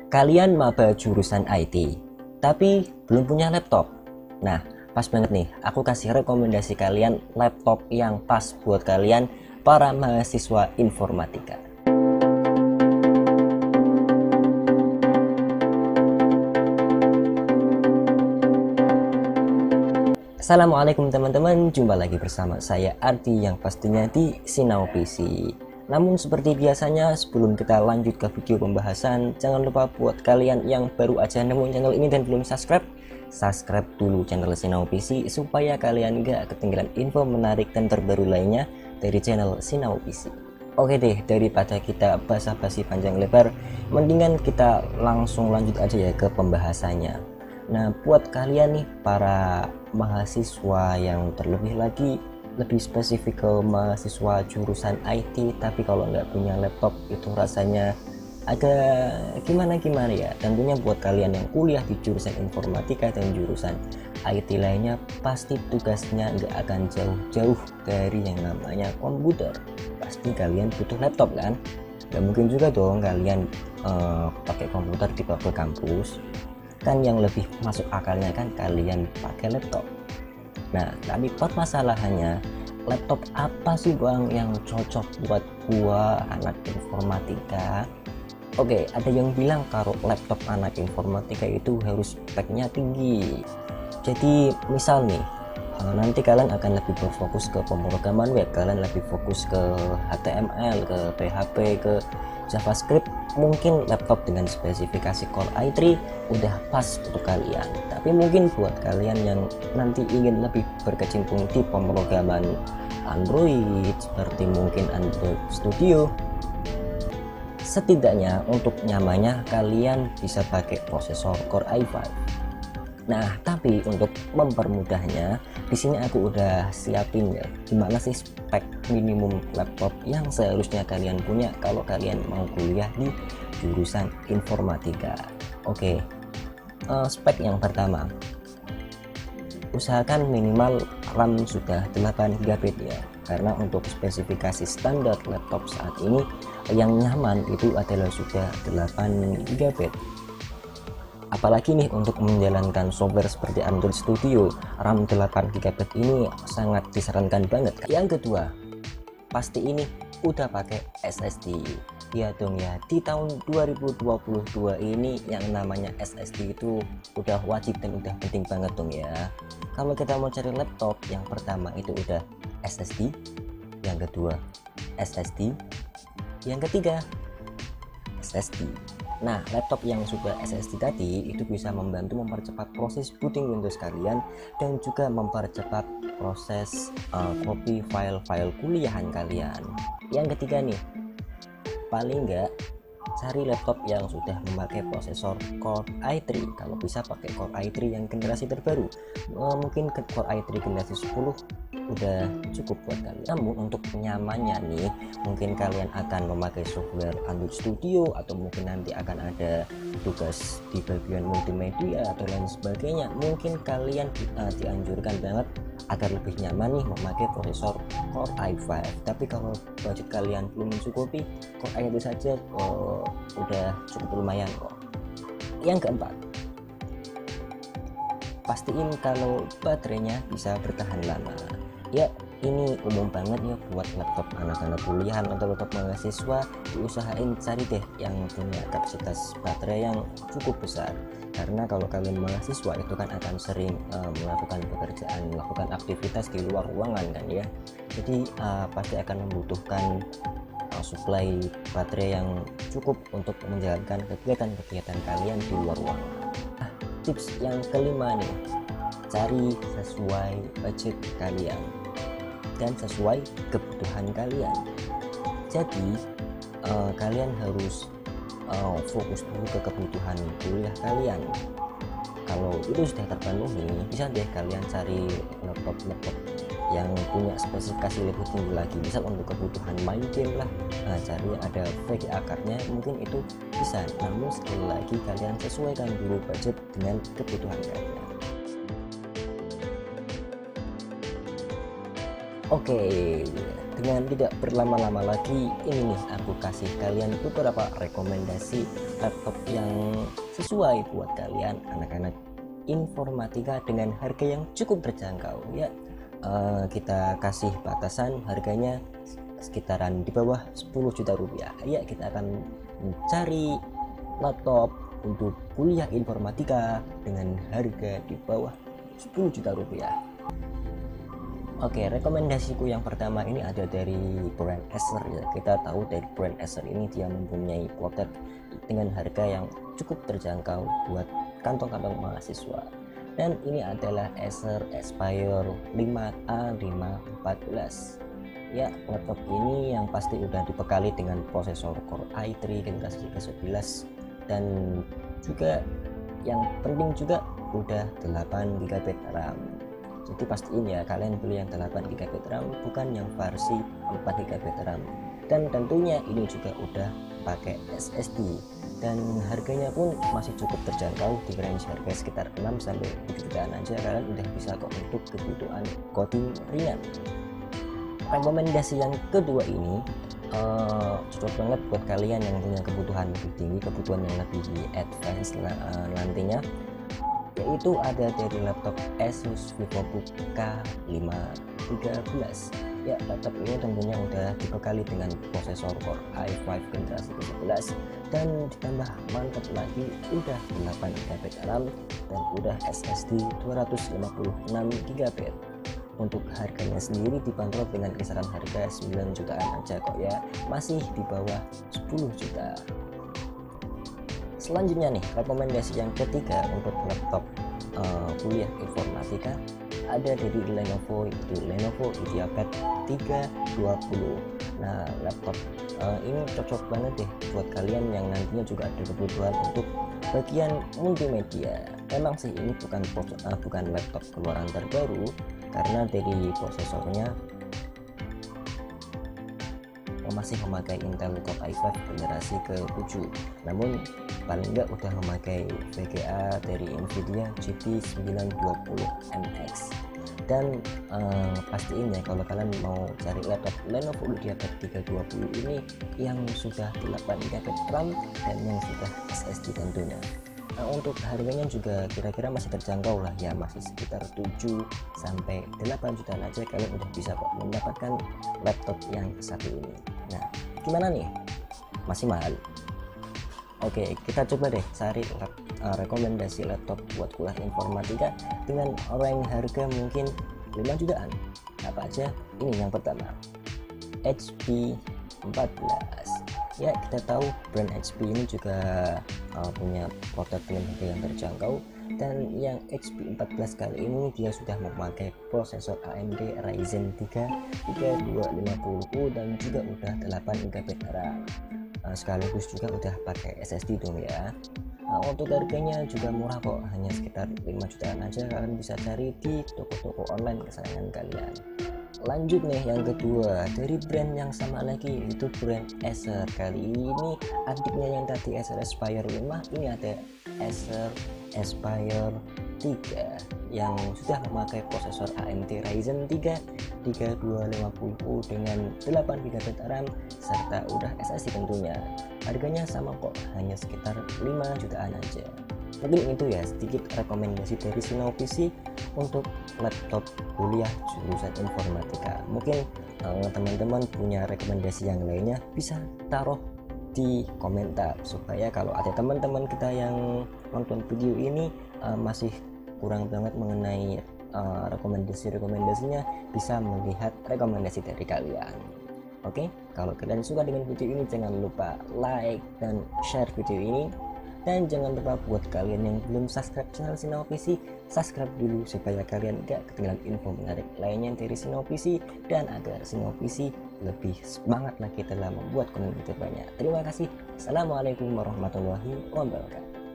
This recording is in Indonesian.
Kalian maba jurusan IT, tapi belum punya laptop. Nah, pas banget nih, aku kasih rekomendasi kalian laptop yang pas buat kalian para mahasiswa informatika. Assalamualaikum teman-teman, jumpa lagi bersama saya Ardi yang pastinya di Sinau PC. Namun seperti biasanya, sebelum kita lanjut ke video pembahasan, jangan lupa buat kalian yang baru aja nemuin channel ini dan belum subscribe dulu channel Sinau PC supaya kalian gak ketinggalan info menarik dan terbaru lainnya dari channel Sinau PC. Oke deh, daripada kita basa-basi panjang lebar, mendingan kita langsung lanjut aja ya ke pembahasannya. Nah, buat kalian nih para mahasiswa yang terlebih lagi lebih spesifik ke mahasiswa jurusan IT, tapi kalau nggak punya laptop itu rasanya agak gimana ya. Tentunya buat kalian yang kuliah di jurusan informatika dan jurusan IT lainnya, pasti tugasnya nggak akan jauh-jauh dari yang namanya komputer. Pasti kalian butuh laptop kan? Nggak mungkin juga dong kalian pakai komputer di bangku kampus. Kan yang lebih masuk akalnya kan kalian pakai laptop. Nah, tapi permasalahannya, laptop apa sih bang yang cocok buat gua anak informatika? Oke, ada yang bilang kalau laptop anak informatika itu harus speknya tinggi. Jadi misal nih, nanti kalian akan lebih berfokus ke pemrograman web, kalian lebih fokus ke HTML, ke PHP, ke JavaScript, mungkin laptop dengan spesifikasi Core i3 udah pas untuk kalian. Tapi mungkin buat kalian yang nanti ingin lebih berkecimpung di pemrograman Android, seperti mungkin Android Studio, setidaknya untuk nyamannya kalian bisa pakai prosesor Core i5. Nah, tapi untuk mempermudahnya, di sini aku udah siapin ya, gimana sih spek minimum laptop yang seharusnya kalian punya kalau kalian mau kuliah di jurusan informatika. Oke, spek yang pertama, usahakan minimal RAM sudah 8 GB ya, karena untuk spesifikasi standar laptop saat ini yang nyaman itu adalah sudah 8 GB. Apalagi nih untuk menjalankan software seperti Android Studio, RAM 8 GB ini sangat disarankan banget. Yang kedua, pasti ini udah pakai SSD. Ya dong ya, di tahun 2022 ini yang namanya SSD itu udah wajib dan udah penting banget dong ya. Kalau kita mau cari laptop, yang pertama itu udah SSD, yang kedua SSD, yang ketiga SSD. Nah, laptop yang sudah SSD tadi itu bisa membantu mempercepat proses booting Windows kalian dan juga mempercepat proses copy file-file kuliahan kalian. Yang ketiga nih, paling enggak cari laptop yang sudah memakai prosesor Core i3. Kalau bisa pakai Core i3 yang generasi terbaru, mungkin ke Core i3 generasi 10 udah cukup buat kalian. Namun untuk nyamannya nih, mungkin kalian akan memakai software Android Studio atau mungkin nanti akan ada tugas di bagian multimedia atau lain sebagainya. Mungkin kalian dianjurkan banget agar lebih nyaman nih memakai prosesor Core i5. Tapi kalau budget kalian belum mencukupi, Core i3 saja udah cukup lumayan kok. Yang keempat, pastiin kalau baterainya bisa bertahan lama. Ya, ini umum banget ya buat laptop anak-anak kuliahan atau laptop mahasiswa, diusahain cari deh yang punya kapasitas baterai yang cukup besar. Karena kalau kalian mahasiswa itu kan akan sering melakukan pekerjaan, melakukan aktivitas di luar ruangan kan ya. Jadi pasti akan membutuhkan suplai baterai yang cukup untuk menjalankan kegiatan-kegiatan kalian di luar ruangan. Tips yang kelima nih, cari sesuai budget kalian dan sesuai kebutuhan kalian. Jadi kalian harus fokus dulu ke kebutuhan kuliah kalian. Kalau itu sudah terpenuhi, bisa deh kalian cari laptop yang punya spesifikasi lebih tinggi lagi. Misal untuk kebutuhan main game lah, cari ada VGA cardnya, mungkin itu bisa. Namun sekali lagi kalian sesuaikan dulu budget dengan kebutuhan kalian. Oke, dengan tidak berlama-lama lagi, ini nih aku kasih kalian beberapa rekomendasi laptop yang sesuai buat kalian anak-anak informatika dengan harga yang cukup terjangkau ya. Kita kasih batasan harganya sekitaran di bawah 10 juta rupiah ya. Kita akan mencari laptop untuk kuliah informatika dengan harga di bawah 10 juta rupiah. Oke, rekomendasiku yang pertama ini ada dari brand Acer ya. Kita tahu dari brand Acer ini dia mempunyai plotter dengan harga yang cukup terjangkau buat kantong-kantong mahasiswa. Dan ini adalah Acer Aspire 5A514. Ya, laptop ini yang pasti udah dibekali dengan prosesor Core i3 generasi ke-11 dan juga yang penting juga udah 8 GB RAM. Jadi pastiin ya kalian beli yang 8 GB RAM, bukan yang versi 4 GB RAM. Dan tentunya ini juga udah pakai SSD dan harganya pun masih cukup terjangkau di range harga sekitar 6 sampai 7 jutaan aja. Kalian udah bisa kok untuk kebutuhan coding ringan. Rekomendasi yang kedua ini cocok banget buat kalian yang punya kebutuhan lebih tinggi, kebutuhan yang lebih advance nantinya, yaitu ada dari laptop Asus VivoBook K513 ya. Laptop ini tentunya udah dibekali dengan prosesor Core i5 generasi ke-11 dan ditambah mantap lagi udah 8 GB RAM dan udah SSD 256 GB. Untuk harganya sendiri dibanderol dengan kisaran harga 9 jutaan aja kok ya, masih di bawah 10 juta. Selanjutnya nih, rekomendasi yang ketiga untuk laptop kuliah informatika ada dari Lenovo, itu Lenovo IdeaPad 320. Nah, laptop ini cocok banget deh buat kalian yang nantinya juga ada kebutuhan untuk bagian multimedia. Memang sih ini bukan laptop keluaran terbaru karena dari prosesornya masih memakai Intel Core i5 generasi ke-7, namun paling enggak udah memakai VGA dari Nvidia GT 920MX. Dan pastiin ya kalau kalian mau cari laptop Lenovo IdeaPad 320 ini yang sudah 8 GB RAM dan yang sudah SSD tentunya. Nah, untuk harganya juga kira-kira masih terjangkau lah ya, masih sekitar 7 sampai 8 jutaan aja kalian udah bisa kok mendapatkan laptop yang satu ini. Nah, gimana nih? Masih mahal? Oke, kita coba deh cari rekomendasi laptop buat kuliah informatika dengan range harga mungkin 5 jutaan. Apa aja? Ini yang pertama, HP 14. Ya, kita tahu brand HP ini juga punya plotter dengan harga yang terjangkau, dan yang HP 14 kali ini dia sudah memakai prosesor AMD Ryzen 3 3250U dan juga udah 8 GB RAM. Sekaligus juga udah pakai SSD dong ya. Untuk harganya juga murah kok, hanya sekitar 5 jutaan aja kalian bisa cari di toko-toko online kesayangan kalian. Lanjut nih, yang kedua dari brand yang sama lagi, itu brand Acer. Kali ini adiknya yang tadi Acer Aspire 5, ini ada Acer Aspire 3 yang sudah memakai prosesor AMD Ryzen 3 3250U dengan 8 GB RAM serta udah SSD tentunya. Harganya sama kok, hanya sekitar 5 jutaan aja. Mungkin itu ya sedikit rekomendasi dari Sinau PC untuk laptop kuliah jurusan informatika. Mungkin teman-teman punya rekomendasi yang lainnya bisa taruh di komentar supaya kalau ada teman-teman kita yang nonton video ini masih kurang banget mengenai rekomendasinya, bisa melihat rekomendasi dari kalian. Oke, kalau kalian suka dengan video ini jangan lupa like dan share video ini. Dan jangan lupa buat kalian yang belum subscribe channel Sinau PC, subscribe dulu supaya kalian gak ketinggalan info menarik lainnya dari Sinau PC, dan agar Sinau PC lebih semangat lagi dalam membuat konten terbanyak. Terima kasih. Assalamualaikum warahmatullahi wabarakatuh.